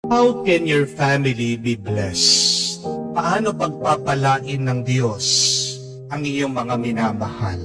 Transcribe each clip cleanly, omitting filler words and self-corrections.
How can your family be blessed? Paano pagpapalain ng Diyos ang iyong mga minamahal?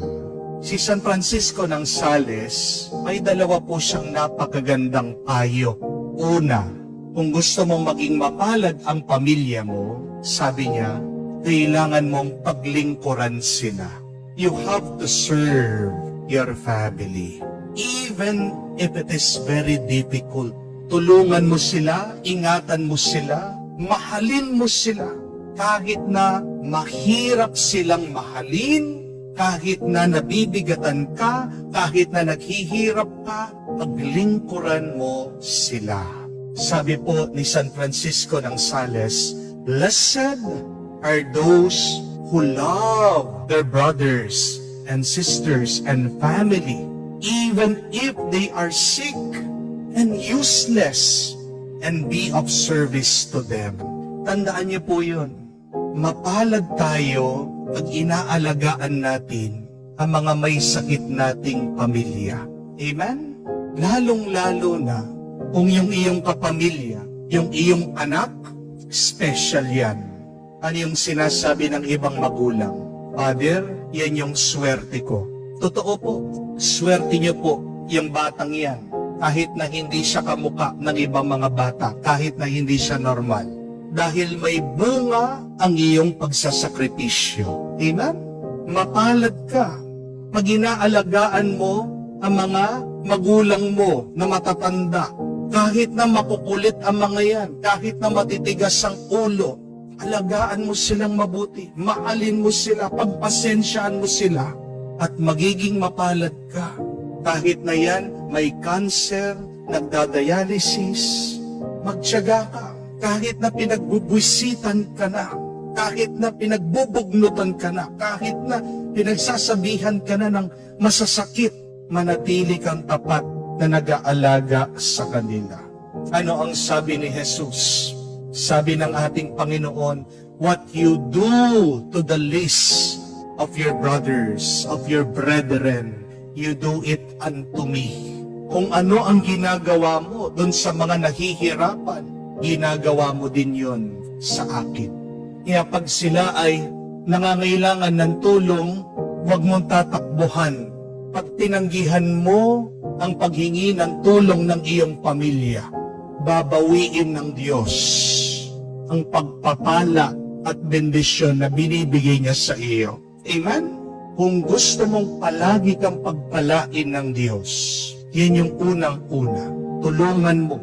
Si San Francisco ng Sales, may dalawa po siyang napakagandang payo. Una, kung gusto mong maging mapalad ang pamilya mo, sabi niya, kailangan mong paglingkuran sila. You have to serve your family. Even if it is very difficult, tulungan mo sila, ingatan mo sila, mahalin mo sila. Kahit na mahirap silang mahalin, kahit na nabibigatan ka, kahit na naghihirap ka, paglingkuran mo sila. Sabi po ni San Francisco ng Sales, blessed are those who love their brothers and sisters and family, even if they are sick and useless, and be of service to them. Tandaan niyo po yun. Mapalad tayo pag inaalagaan natin ang mga may sakit nating pamilya. Amen? Lalong-lalo na kung yung iyong kapamilya, yung iyong anak, special yan. Ano yung sinasabi ng ibang magulang? Father, yan yung swerte ko. Totoo po, swerte niyo po yung batang yan. Kahit na hindi siya kamukha ng ibang mga bata, kahit na hindi siya normal. Dahil may bunga ang iyong pagsasakripisyo. Amen? Mapalad ka. Pag inaalagaan mo ang mga magulang mo na matatanda, kahit na makukulit ang mga yan, kahit na matitigas ang ulo, alagaan mo silang mabuti, mahalin mo sila, pagpasensyaan mo sila, at magiging mapalad ka. Kahit na yan, may cancer, nagdadialysis, magtiyaga ka. Kahit na pinagbubwisitan ka na, kahit na pinagbubugnutan ka na, kahit na pinagsasabihan ka na ng masasakit, manatili kang tapat na nag-aalaga sa kanila. Ano ang sabi ni Jesus? Sabi ng ating Panginoon, what you do to the least of your brothers, of your brethren, you do it unto me. Kung ano ang ginagawa mo dun sa mga nahihirapan, ginagawa mo din yon sa akin. Kaya pag sila ay nangangailangan ng tulong, huwag mong tatakbuhan. Pag tinanggihan mo ang paghingi ng tulong ng iyong pamilya, babawiin ng Diyos ang pagpapala at bendisyon na binibigay niya sa iyo. Amen? Kung gusto mong palagi kang pagpalain ng Diyos, yan yung unang-una. Tulungan mo,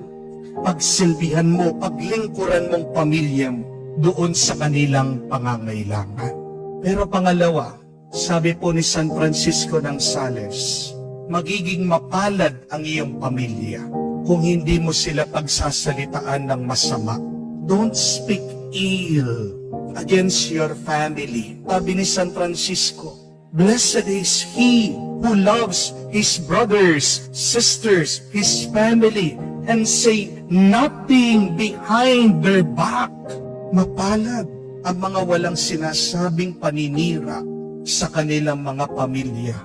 pagsilbihan mo, paglingkuran mong pamilya mo doon sa kanilang pangangailangan. Pero pangalawa, sabi po ni San Francisco ng Sales, magiging mapalad ang iyong pamilya kung hindi mo sila pagsasalitaan ng masama. Don't speak ill against your family. Sabi ni San Francisco, blessed is he who loves his brothers, sisters, his family, and say nothing behind their back. Mapalad ang mga walang sinasabing paninira sa kanilang mga pamilya.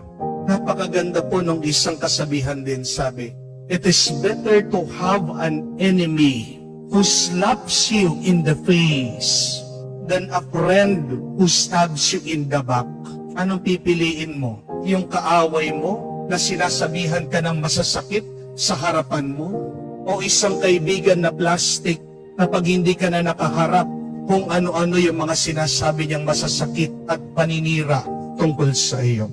Napakaganda po nung isang kasabihan din, sabi, it is better to have an enemy who slaps you in the face than a friend who stabs you in the back. Anong pipiliin mo? Yung kaaway mo na sinasabihan ka ng masasakit sa harapan mo? O isang kaibigan na plastic na pag hindi ka na nakaharap kung ano-ano yung mga sinasabi niyang masasakit at paninira tungkol sa iyo?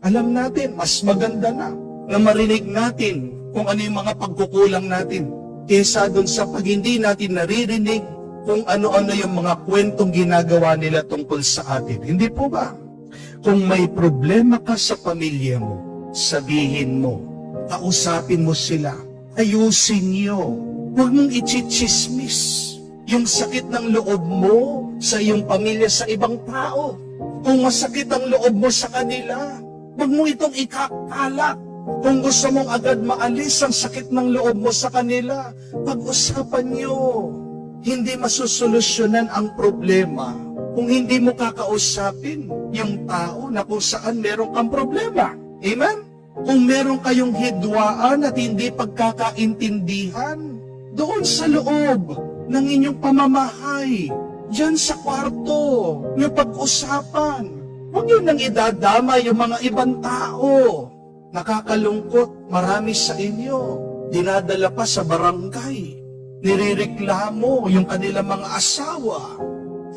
Alam natin, mas maganda na marinig natin kung ano yung mga pagkukulang natin kesa doon sa pag hindi natin naririnig kung ano-ano yung mga kwentong ginagawa nila tungkol sa atin. Hindi po ba? Kung may problema ka sa pamilya mo, sabihin mo, kausapin mo sila, ayusin niyo. Huwag mong ichichismis yung sakit ng loob mo sa iyong pamilya sa ibang tao. Kung masakit ang loob mo sa kanila, huwag mo itong ikakalat. Kung gusto mong agad maalis ang sakit ng loob mo sa kanila, pag-usapan niyo. Hindi masusolusyonan ang problema kung hindi mo kakausapin yung tao na kung saan meron kang problema. Amen? Kung meron kayong hidwaan at hindi pagkakaintindihan, doon sa loob ng inyong pamamahay, diyan sa kwarto, yung pag-usapan. Huwag yun nang idadama yung mga ibang tao. Nakakalungkot, marami sa inyo, dinadala pa sa barangay, nirereklamo yung kanilang mga asawa.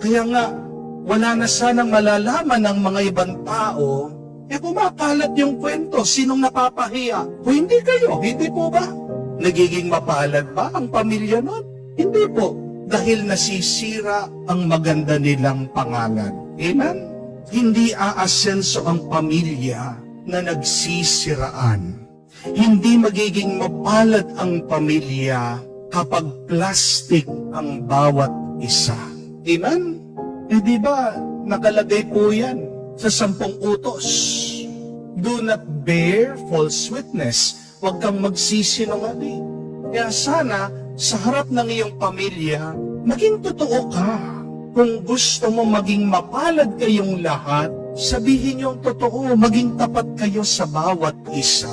Kaya nga, wala na sanang malalaman ng mga ibang tao, kumakalat yung kwento, sinong napapahiya? Kung hindi kayo, hindi po ba? Nagiging mapalad ba ang pamilya nun? Hindi po, dahil nasisira ang maganda nilang pangalan. Amen? Hindi aasenso ang pamilya na nagsisiraan. Hindi magiging mapalad ang pamilya kapag plastic ang bawat isa. Amen? Di ba, nakalagay po yan sa 10 utos. Do not bear false witness. Huwag kang magsisinungaling. Kaya sana, sa harap ng iyong pamilya, maging totoo ka. Kung gusto mo maging mapalad kayong lahat, sabihin yung totoo, maging tapat kayo sa bawat isa.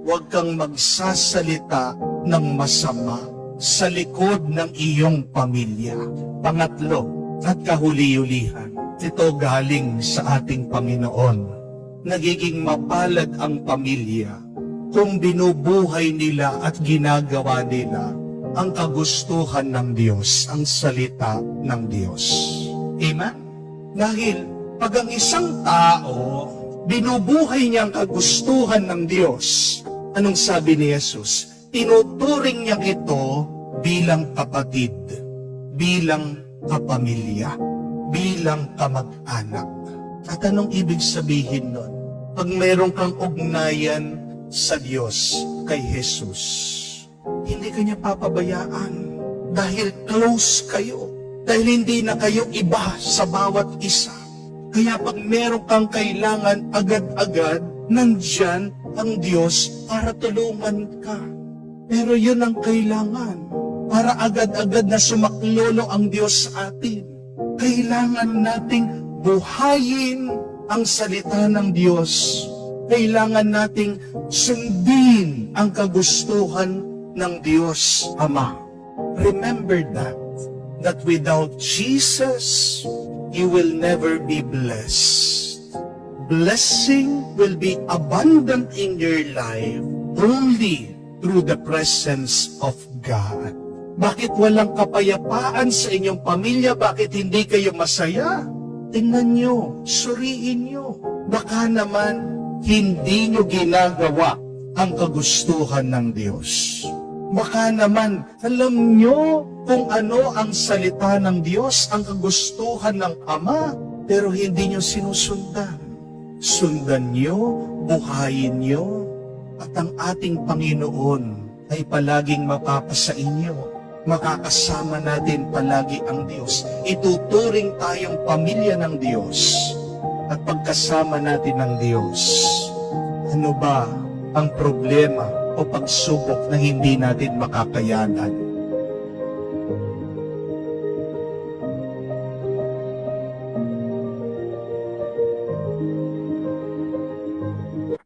Huwag kang magsasalita ng masama sa likod ng iyong pamilya. Pangatlo, at kahuli-ulihan, ito galing sa ating Panginoon. Nagiging mapalad ang pamilya kung binubuhay nila at ginagawa nila ang kagustuhan ng Diyos, ang salita ng Diyos. Amen? Dahil pag ang isang tao binubuhay niya ang kagustuhan ng Diyos, anong sabi ni Jesus? Tinuturing niya ito bilang kapatid, bilang kapamilya, bilang kamag-anak. At anong ibig sabihin nun? Pag meron kang ugnayan sa Diyos, kay Jesus, hindi kanya papabayaan dahil close kayo, dahil hindi na kayo iba sa bawat isa. Kaya pag meron kang kailangan, agad-agad nandyan ang Diyos para tulungan ka. Pero yun ang kailangan, para agad-agad na sumaklolo ang Diyos sa atin. Kailangan nating buhayin ang salita ng Diyos. Kailangan nating sundin ang kagustuhan ng Diyos Ama. Remember that without Jesus, you will never be blessed. Blessing will be abundant in your life only through the presence of God. Bakit walang kapayapaan sa inyong pamilya? Bakit hindi kayo masaya? Tingnan nyo, suriin nyo. Baka naman hindi nyo ginagawa ang kagustuhan ng Diyos. Baka naman alam nyo kung ano ang salita ng Diyos, ang kagustuhan ng Ama, pero hindi nyo sinusundan. Sundan nyo, buhayin nyo, at ang ating Panginoon ay palaging mapapasa inyo. Makakasama natin palagi ang Diyos. Ituturing tayong pamilya ng Diyos. At pagkasama natin ng Diyos, ano ba ang problema o pagsubok na hindi natin makakayanan?